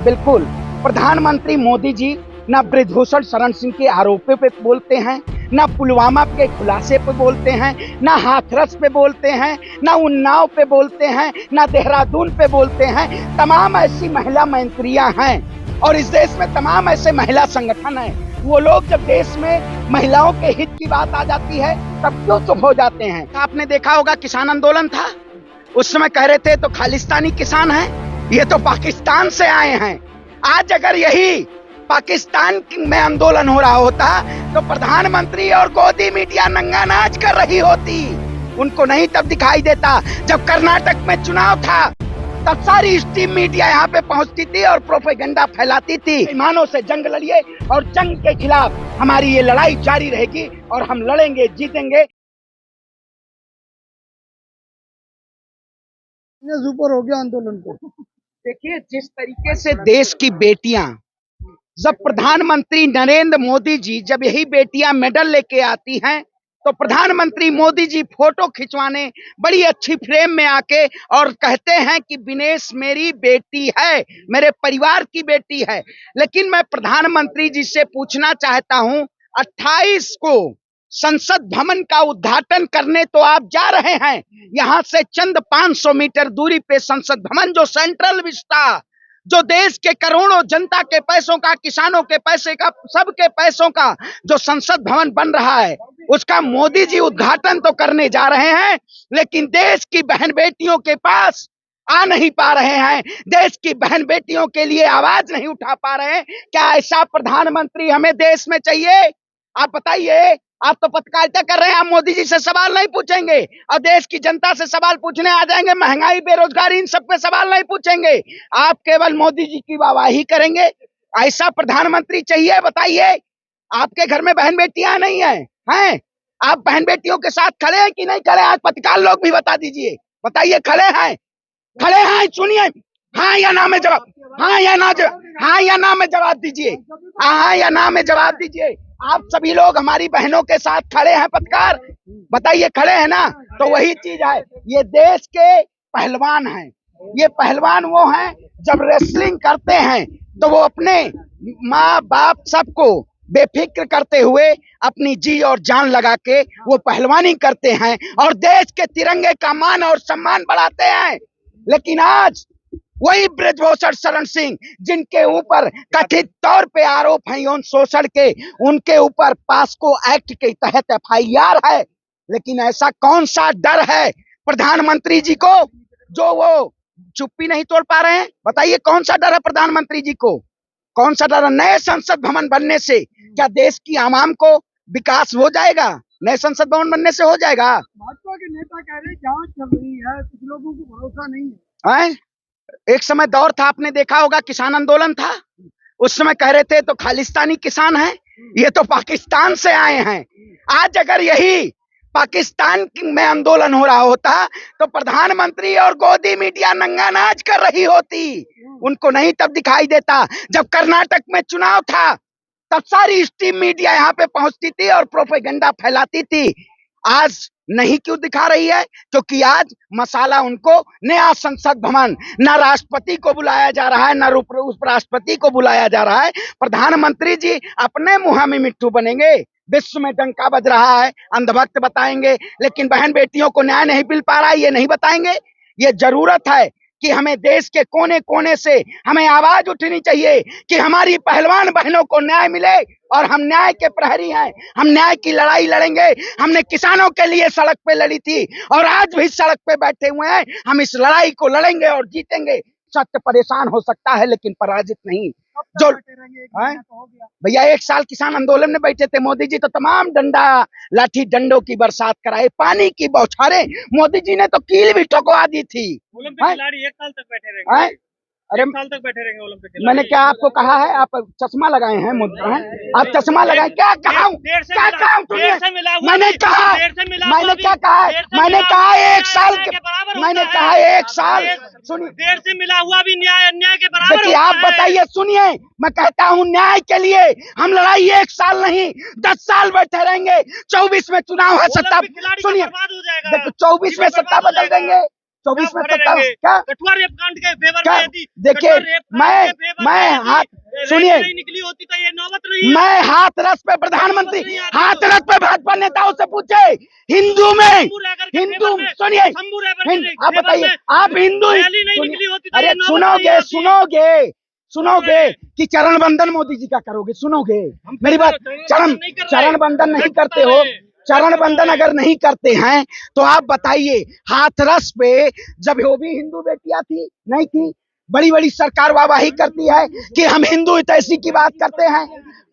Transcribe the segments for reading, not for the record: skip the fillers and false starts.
बिल्कुल। प्रधानमंत्री मोदी जी न बृजभूषण शरण सिंह के आरोपों पे बोलते हैं, न पुलवामा के खुलासे पे बोलते हैं, न हाथरस पे बोलते हैं, न उन्नाव पे बोलते हैं, न देहरादून पे बोलते हैं। तमाम ऐसी महिला मंत्रियां हैं और इस देश में तमाम ऐसे महिला संगठन हैं। वो लोग जब देश में महिलाओं के हित की बात आ जाती है तब क्यों चुप हो जाते हैं? आपने देखा होगा किसान आंदोलन था, उस समय कह रहे थे तो खालिस्तानी किसान हैं, ये तो पाकिस्तान से आए हैं। आज अगर यही पाकिस्तान में आंदोलन हो रहा होता तो प्रधानमंत्री और गोदी मीडिया नंगा नाच कर रही होती। उनको नहीं तब दिखाई देता। जब कर्नाटक में चुनाव था तब सारी स्ट्रीम मीडिया यहाँ पे पहुंचती थी और प्रोपेगेंडा फैलाती थी। ईमानों से जंग लड़िए और जंग के खिलाफ हमारी ये लड़ाई जारी रहेगी और हम लड़ेंगे, जीतेंगे। ऊपर हो गया आंदोलन को। देखिए, जिस तरीके से देश की बेटियां, जब प्रधानमंत्री नरेंद्र मोदी जी जब यही बेटियां मेडल लेके आती हैं तो प्रधानमंत्री मोदी जी फोटो खिंचवाने बड़ी अच्छी फ्रेम में आके और कहते हैं कि विनेश मेरी बेटी है, मेरे परिवार की बेटी है। लेकिन मैं प्रधानमंत्री जी से पूछना चाहता हूं, 28 को संसद भवन का उद्घाटन करने तो आप जा रहे हैं, यहां से चंद 500 मीटर दूरी पे संसद भवन जो सेंट्रल विस्टा, जो देश के करोड़ों जनता के पैसों का, किसानों के पैसे का, सबके पैसों का जो संसद भवन बन रहा है, उसका मोदी जी उद्घाटन तो करने जा रहे हैं, लेकिन देश की बहन बेटियों के पास आ नहीं पा रहे हैं, देश की बहन बेटियों के लिए आवाज नहीं उठा पा रहे हैं। क्या ऐसा प्रधानमंत्री हमें देश में चाहिए? आप बताइए। आप तो पत्रकारिता कर रहे हैं, आप मोदी जी से सवाल नहीं पूछेंगे और देश की जनता से सवाल पूछने आ जाएंगे। महंगाई, बेरोजगारी, इन सब पे सवाल नहीं पूछेंगे, आप केवल मोदी जी की वाहवाही करेंगे। ऐसा प्रधानमंत्री चाहिए? बताइए। आपके घर में बहन बेटियां नहीं है हैं? आप बहन बेटियों के साथ खड़े हैं कि नहीं खड़े? आज पत्रकार लोग भी बता दीजिए, बताइए खड़े हैं? खड़े हैं? सुनिए, हाँ या ना में जवाब, हाँ या ना, हाँ या ना में जवाब दीजिए, हाँ या ना में जवाब दीजिए। आप सभी लोग हमारी बहनों के साथ खड़े हैं? पत्रकार बताइए, खड़े हैं ना? तो वही चीज है, ये देश के पहलवान हैं। ये पहलवान वो हैं जब रेसलिंग करते हैं तो वो अपने माँ बाप सबको बेफिक्र करते हुए अपनी जी और जान लगा के वो पहलवानी करते हैं और देश के तिरंगे का मान और सम्मान बढ़ाते हैं। लेकिन आज वही बृजभूषण शरण सिंह, जिनके ऊपर कथित तौर पे आरोप है यौन शोषण के, उनके ऊपर पास्को एक्ट के तहत FIR है। लेकिन ऐसा कौन सा डर है प्रधानमंत्री जी को जो वो चुप्पी नहीं तोड़ पा रहे हैं? बताइए, कौन सा डर है प्रधानमंत्री जी को? कौन सा डर है? नए संसद भवन बनने से क्या देश की आवाम को विकास हो जाएगा? नए संसद भवन बनने से हो जाएगा? भाजपा के नेता कह रहे जांच चल रही है, कुछ लोगों को भरोसा नहीं है। एक समय दौर था, आपने देखा होगा किसान आंदोलन था, उस समय कह रहे थे तो खालिस्तानी किसान हैं, ये तो पाकिस्तान से आए हैं। आज अगर यही पाकिस्तान में आंदोलन हो रहा होता तो प्रधानमंत्री और गोदी मीडिया नंगा नाच कर रही होती। उनको नहीं तब दिखाई देता। जब कर्नाटक में चुनाव था तब सारी स्ट्रीम मीडिया यहाँ पे पहुंचती थी और प्रोपेगेंडा फैलाती थी। आज नहीं क्यों दिखा रही है? क्योंकि आज मसाला उनको नया संसद भवन, न राष्ट्रपति को बुलाया जा रहा है, न उपराष्ट्रपति को बुलाया जा रहा है। प्रधानमंत्री जी अपने मुंह में मिट्टू बनेंगे, विश्व में डंका बज रहा है, अंधभक्त बताएंगे, लेकिन बहन बेटियों को न्याय नहीं मिल पा रहा है, ये नहीं बताएंगे। ये जरूरत है कि हमें देश के कोने कोने से हमें आवाज उठनी चाहिए कि हमारी पहलवान बहनों को न्याय मिले और हम न्याय के प्रहरी हैं, हम न्याय की लड़ाई लड़ेंगे। हमने किसानों के लिए सड़क पे लड़ी थी और आज भी सड़क पे बैठे हुए हैं। हम इस लड़ाई को लड़ेंगे और जीतेंगे। सत्य परेशान हो सकता है लेकिन पराजित नहीं। जो भैया 1 साल किसान आंदोलन में बैठे थे, मोदी जी तो तमाम डंडा लाठी डंडों की बरसात कराए, पानी की बौछारें, मोदी जी ने तो कील भी ठोकवा दी थी। ओलंपिक खिलाड़ी 1 साल तक बैठे रहेंगे। अरे 1 साल तक बैठे रहेंगे ओलंपिक खिलाड़ी। मैंने क्या आपको कहा है? आप चश्मा लगाए हैं, आप चश्मा लगाए, क्या कहा? क्या कहा? मैंने कहा, मैंने क्या कहा? मैंने कहा 1 साल के, मैंने कहा 1 साल, सुनिए, देर से मिला हुआ भी न्याय अन्याय के बराबर देखिए आप बताइए, सुनिए, मैं कहता हूँ न्याय के लिए हम लड़ाई 1 साल नहीं 10 साल बैठे रहेंगे। 24 में चुनाव है, सत्ता, सुनिए, देखो 24 में सत्ता बदल देंगे, 24 में खड़े तो रहेंगे? क्या कठुआ रेप कांड के फेवर क्या में यदि देखिए, कठुआ रेप कांड मैं के फेवर में यदि हाथ रैली सुनिए, नहीं निकली होती तो ये नौबत नहीं मैं हाथरस पे प्रधानमंत्री, नहीं आती हाथरस पे भाजपा नेताओं से पूछे हिंदू में, शंभू रैगर के हिंदू फेवर में सुनिए, शंभू रैगर के आप फेवर बताइए, में आप हिंदू रैली नहीं सुनिए, निकली होती तो अरे ये नौबत नहीं सुनोगे आती। सुनोगे सुनोगे कि चरण बंदन मोदी जी का करोगे, सुनोगे मेरी बात, चरण नहीं कर रहे। चरण बंदन नहीं सच करते बता हो, रहे। चरण बंदन अगर नहीं करते हैं तो आप बताइए, हाथरस पे जब वो भी हिंदू बेटियां थी, नहीं थी, बड़ी बड़ी सरकार वाहवाही करती है कि हम हिंदू हितैषी की बात करते हैं,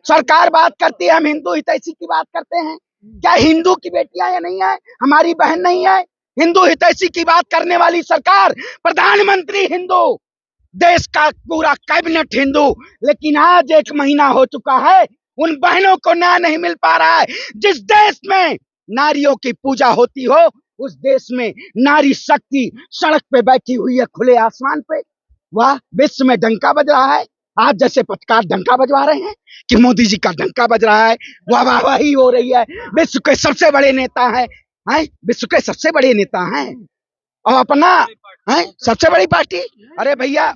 सरकार बात करती है हम हिंदू हितैषी की बात करते हैं, क्या हिंदू की बेटियां ये नहीं है, हमारी बहन नहीं है? हिंदू हितैषी की बात करने वाली सरकार, प्रधानमंत्री हिंदू, देश का पूरा कैबिनेट हिंदू, लेकिन आज 1 महीना हो चुका है, उन बहनों को न्याय नहीं मिल पा रहा है। जिस देश में नारियों की पूजा होती हो, उस देश में नारी शक्ति सड़क पे बैठी हुई है खुले आसमान पे, वह विश्व में डंका बज रहा है। आज जैसे पत्रकार डंका बजवा रहे हैं कि मोदी जी का डंका बज रहा है, वाहवाही हो रही है, विश्व के सबसे बड़े नेता हैं, विश्व के सबसे बड़े नेता हैं और अपना है सबसे बड़ी पार्टी। अरे भैया,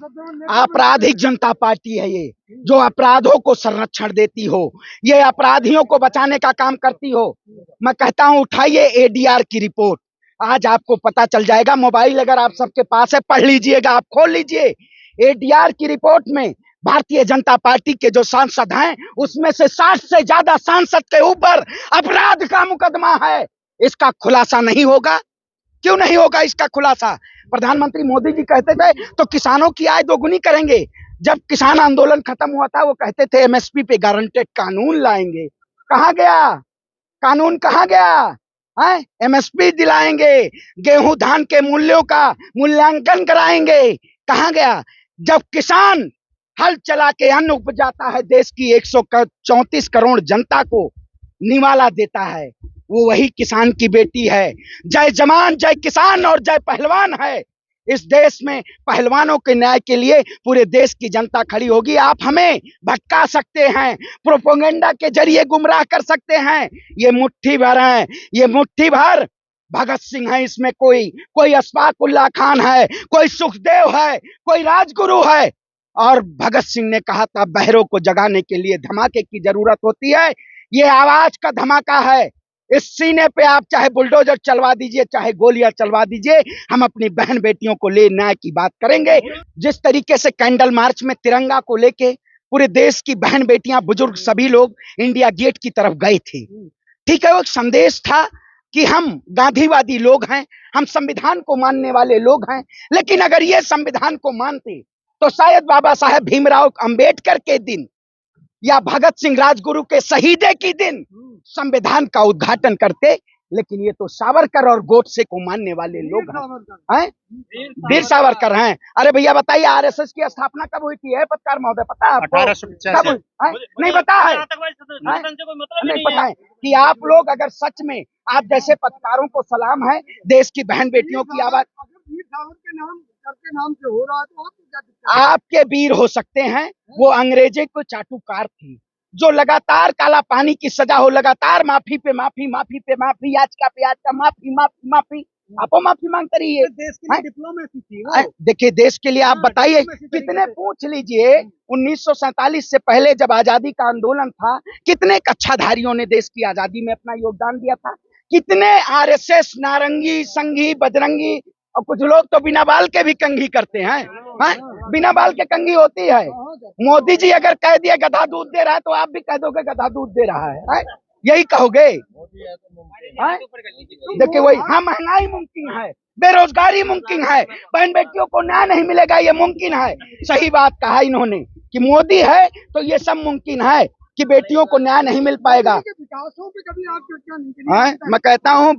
आपराधिक जनता पार्टी है ये, जो अपराधों को संरक्षण देती हो, ये अपराधियों को बचाने का काम करती हो। मैं कहता हूं, उठाइए एडीआर की रिपोर्ट, आज आपको पता चल जाएगा। मोबाइल अगर आप सबके पास है, पढ़ लीजिएगा, आप खोल लीजिए। एडीआर की रिपोर्ट में भारतीय जनता पार्टी के जो सांसद हैं, उसमें से 60 से ज्यादा सांसद के ऊपर अपराध का मुकदमा है। इसका खुलासा नहीं होगा? क्यों नहीं होगा इसका खुलासा? प्रधानमंत्री मोदी जी कहते थे तो किसानों की आय दोगुनी करेंगे। जब किसान आंदोलन खत्म हुआ था, वो कहते थे एमएसपी पे गारंटेड कानून लाएंगे। कहां गया कानून, कहां गया है? एमएसपी दिलाएंगे, गेहूं धान के मूल्यों का मूल्यांकन कराएंगे, कहां गया? जब किसान हल चला के अन्न उपजाता है, देश की 134 करोड़ जनता को निवाला देता है, वो वही किसान की बेटी है। जय जवान जय किसान और जय पहलवान है। इस देश में पहलवानों के न्याय के लिए पूरे देश की जनता खड़ी होगी। आप हमें भटका सकते हैं, प्रोपेगेंडा के जरिए गुमराह कर सकते हैं, ये मुट्ठी भर है, ये मुट्ठी भर भगत सिंह है, इसमें कोई अशफाक उल्लाह खान है, कोई सुखदेव है, कोई राजगुरु है। और भगत सिंह ने कहा था, बहरों को जगाने के लिए धमाके की जरूरत होती है, ये आवाज का धमाका है। इस सीने पे आप चाहे बुलडोजर चलवा दीजिए, चाहे गोलियां चलवा दीजिए, हम अपनी बहन बेटियों को ले न्याय की बात करेंगे। जिस तरीके से कैंडल मार्च में तिरंगा को लेके पूरे देश की बहन बेटियां, बुजुर्ग सभी लोग इंडिया गेट की तरफ गए थे, ठीक है, वो एक संदेश था कि हम गांधीवादी लोग हैं, हम संविधान को मानने वाले लोग हैं। लेकिन अगर ये संविधान को मानते तो शायद बाबा साहेब भीमराव अंबेडकर के दिन या भगत सिंह राजगुरु के शहीदे के दिन संविधान का उद्घाटन करते। लेकिन ये तो सावरकर और गोडसे को मानने वाले लोग हैं, वीर सावरकर हैं। अरे भैया बताइए, आरएसएस की स्थापना कब हुई थी? पत्रकार महोदय, पता है आपको? 1885 नहीं पता है? नहीं पता है कि आप लोग अगर सच में, आप जैसे पत्रकारों को सलाम है, देश की बहन बेटियों की आवाज के नाम से हो रहा है तो आपको क्या दिक्कत है? आपके वीर हो सकते हैं, वो अंग्रेजी को चाटुकार थी, जो लगातार काला पानी की सजा हो, लगातार माफी पे माफी, माफी पे माफी, याचिका पे याचिका, माफी माफी माफी, आपको माफी मांगते रहिए। देश के लिए डिप्लोमेसी थी वो। देखिए, देश के लिए आप बताइए, कितने पूछ लीजिए, 1947 से पहले जब आजादी का आंदोलन था, कितने कच्छाधारियों ने देश की आजादी में अपना योगदान दिया था? कितने आरएसएस, नारंगी, संघी, बजरंगी, और कुछ लोग तो बिना बाल के भी कंघी करते हैं, बिना बाल के कंघी होती है। मोदी जी अगर कह दिया गधा दूध दे रहा है, तो आप भी कह दोगे गधा दूध दे रहा है? यही कहोगे? देखिए वही, हाँ, महंगाई मुमकिन है, बेरोजगारी मुमकिन है, बहन बेटियों को न्याय नहीं मिलेगा, ये मुमकिन है। सही बात कहा इन्होंने कि मोदी है तो ये सब मुमकिन है, कि बेटियों को न्याय नहीं मिल पाएगा। विकासों पे कभी आप चर्चा नहीं करी? मैं कहता हूँ,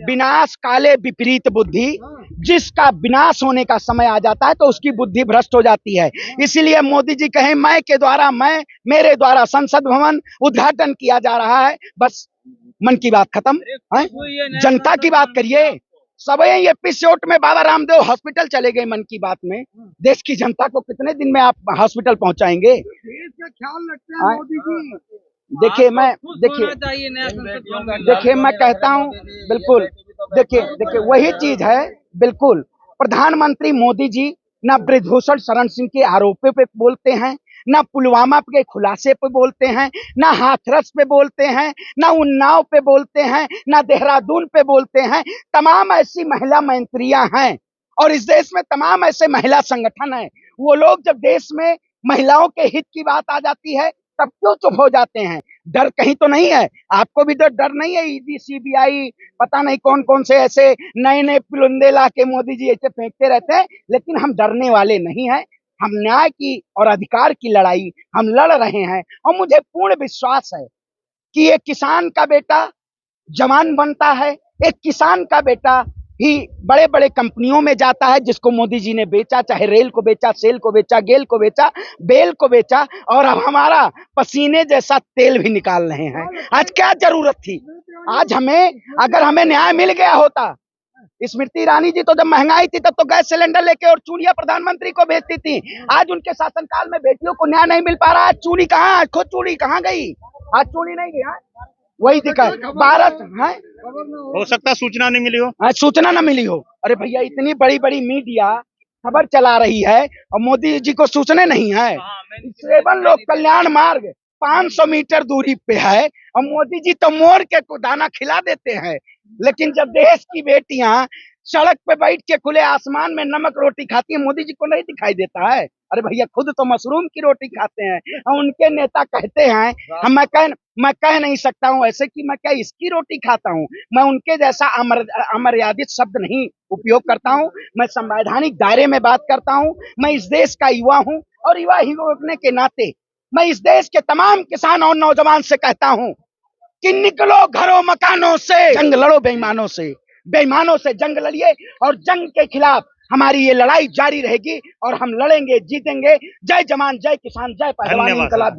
विनाश काले विपरीत बुद्धि, जिसका विनाश होने का समय आ जाता है तो उसकी बुद्धि भ्रष्ट हो जाती है। इसीलिए मोदी जी कहें, मेरे द्वारा संसद भवन उद्घाटन किया जा रहा है, बस मन की बात खत्म है, जनता की बात करिए। सब ये एपिसोड में बाबा रामदेव हॉस्पिटल चले गए मन की बात में, देश की जनता को कितने दिन में आप हॉस्पिटल पहुंचाएंगे? देश का ख्याल रखते हैं मोदी जी। देखिए मैं कहता हूं, बिल्कुल, देखिए वही चीज है, बिल्कुल प्रधानमंत्री मोदी जी न ब्रजभूषण शरण सिंह के आरोपों पे बोलते हैं, न पुलवामा के खुलासे पे बोलते हैं, न हाथरस पे बोलते हैं, न उन्नाव पे बोलते हैं, न देहरादून पे बोलते हैं। तमाम ऐसी महिला मंत्रियां हैं और इस देश में तमाम ऐसे महिला संगठन हैं। वो लोग जब देश में महिलाओं के हित की बात आ जाती है तब क्यों चुप हो जाते हैं? डर कहीं तो नहीं है? आपको भी तो डर नहीं है? ईडी, सीबीआई, पता नहीं कौन कौन से ऐसे नए नए पुलंदे ला के मोदी जी ऐसे फेंकते रहते हैं, लेकिन हम डरने वाले नहीं हैं। हम न्याय की और अधिकार की लड़ाई हम लड़ रहे हैं और मुझे पूर्ण विश्वास है कि एक किसान का बेटा जवान बनता है, एक किसान का बेटा ही बड़े बड़े कंपनियों में जाता है, जिसको मोदी जी ने बेचा, चाहे रेल को बेचा, सेल को बेचा, गेल को बेचा, बेल को बेचा, और अब हमारा पसीने जैसा तेल भी निकाल रहे हैं। आज क्या जरूरत थी? आज अगर हमें न्याय मिल गया होता, स्मृति ईरानी जी तो जब महंगाई थी तब तो गैस सिलेंडर लेके और चूड़ियां प्रधानमंत्री को भेजती थी। आज उनके शासनकाल में बेटियों को न्याय नहीं मिल पा रहा। आज चूड़ी कहाँ, खुद चूड़ी कहाँ गई? आज चूड़ी नहीं गई। वही दिखा भारत है। हो सकता सूचना नहीं मिली हो। सूचना न मिली हो। अरे भैया, इतनी बड़ी बड़ी मीडिया खबर चला रही है और मोदी जी को सूचना नहीं है। 7 लोक कल्याण मार्ग 500 मीटर दूरी पे है और मोदी जी तो मोर के को दाना खिला देते हैं, लेकिन जब देश की बेटियां सड़क पे बैठ के खुले आसमान में नमक रोटी खाती है, मोदी जी को नहीं दिखाई देता है? अरे भैया, खुद तो मशरूम की रोटी खाते हैं और उनके नेता कहते हैं, मैं कह नहीं सकता हूँ ऐसे कि मैं क्या इसकी रोटी खाता हूँ। मैं उनके जैसा अमर्यादित शब्द नहीं उपयोग करता हूँ। मैं संवैधानिक दायरे में बात करता हूँ। मैं इस देश का युवा हूँ और युवा ही होने के नाते मैं इस देश के तमाम किसान और नौजवान से कहता हूँ कि निकलो घरों मकानों से, जंग लड़ो बेईमानों से। बेईमानों से जंग लड़िए और जंग के खिलाफ हमारी ये लड़ाई जारी रहेगी और हम लड़ेंगे, जीतेंगे। जय जवान, जय किसान, जय पहलवान, इंकलाब।